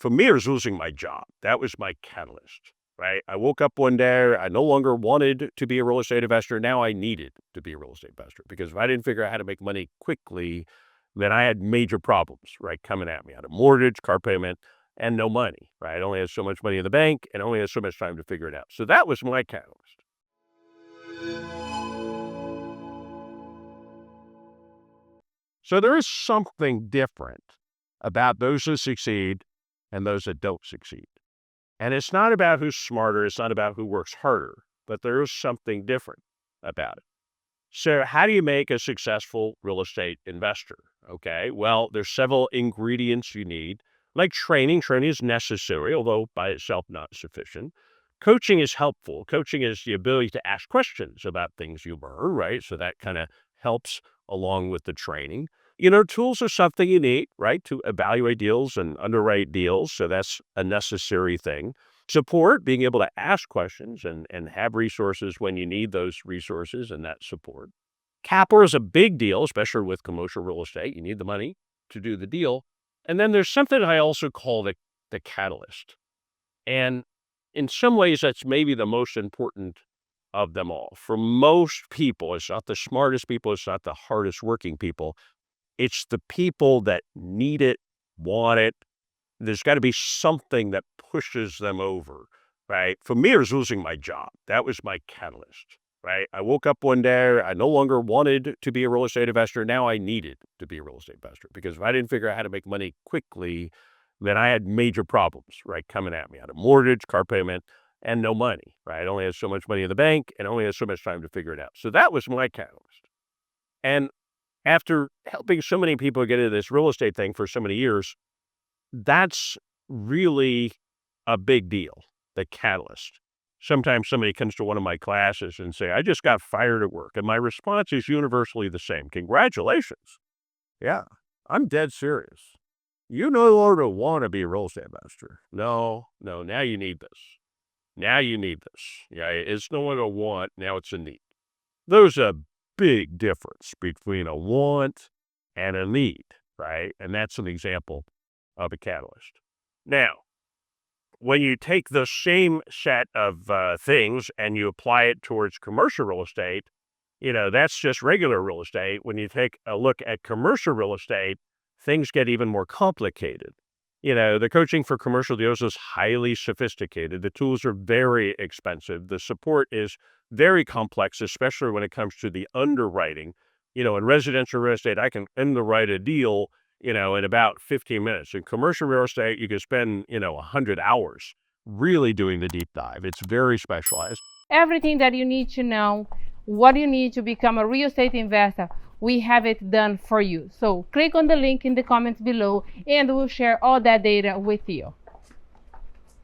For me, it was losing my job. That was my catalyst, right? I woke up one day, I no longer wanted to be a real estate investor. Now I needed to be a real estate investor because if I didn't figure out how to make money quickly, then I had major problems, right, coming at me. I had a mortgage, car payment, and no money, right? I only had so much money in the bank and only had so much time to figure it out. So that was my catalyst. So there is something different about those who succeed and those that don't succeed. And it's not about who's smarter, it's not about who works harder, but there is something different about it. So how do you make a successful real estate investor? Okay, well, there's several ingredients you need, like training. Training is necessary, although by itself not sufficient. Coaching is helpful. Coaching is the ability to ask questions about things you learn, right? So that kind of helps along with the training. Tools are something you need, right, to evaluate deals and underwrite deals. So that's a necessary thing. Support, being able to ask questions and have resources when you need those resources and that support. Capital is a big deal, especially with commercial real estate. You need the money to do the deal. And then there's something I also call the catalyst. And in some ways, that's maybe the most important of them all. For most people, it's not the smartest people, it's not the hardest working people. It's the people that need it, want it. There's got to be something that pushes them over, right? For me, it was losing my job. That was my catalyst, right? I woke up one day, I no longer wanted to be a real estate investor. Now I needed to be a real estate investor because if I didn't figure out how to make money quickly, then I had major problems, right, coming at me. I had a mortgage, car payment, and no money, right? I only had so much money in the bank and only had so much time to figure it out. So that was my catalyst. And after helping so many people get into this real estate thing for so many years, that's really a big deal, the catalyst. Sometimes somebody comes to one of my classes and say, I just got fired at work. And my response is universally the same. Congratulations. Yeah, I'm dead serious. You no longer want to be a real estate investor. No, now you need this. Now you need this. Yeah, it's no longer a want, now it's a need. There's a big difference between a want and a need, right? And that's an example of a catalyst. Now, when you take the same set of things and you apply it towards commercial real estate, that's just regular real estate. When you take a look at commercial real estate, things get even more complicated. The coaching for commercial deals is highly sophisticated. The tools are very expensive. The support is very complex, especially when it comes to the underwriting. In residential real estate, I can underwrite a deal, in about 15 minutes. In commercial real estate, you can spend, 100 hours really doing the deep dive. It's very specialized. Everything that you need to know, what you need to become a real estate investor, we have it done for you. So click on the link in the comments below and we'll share all that data with you.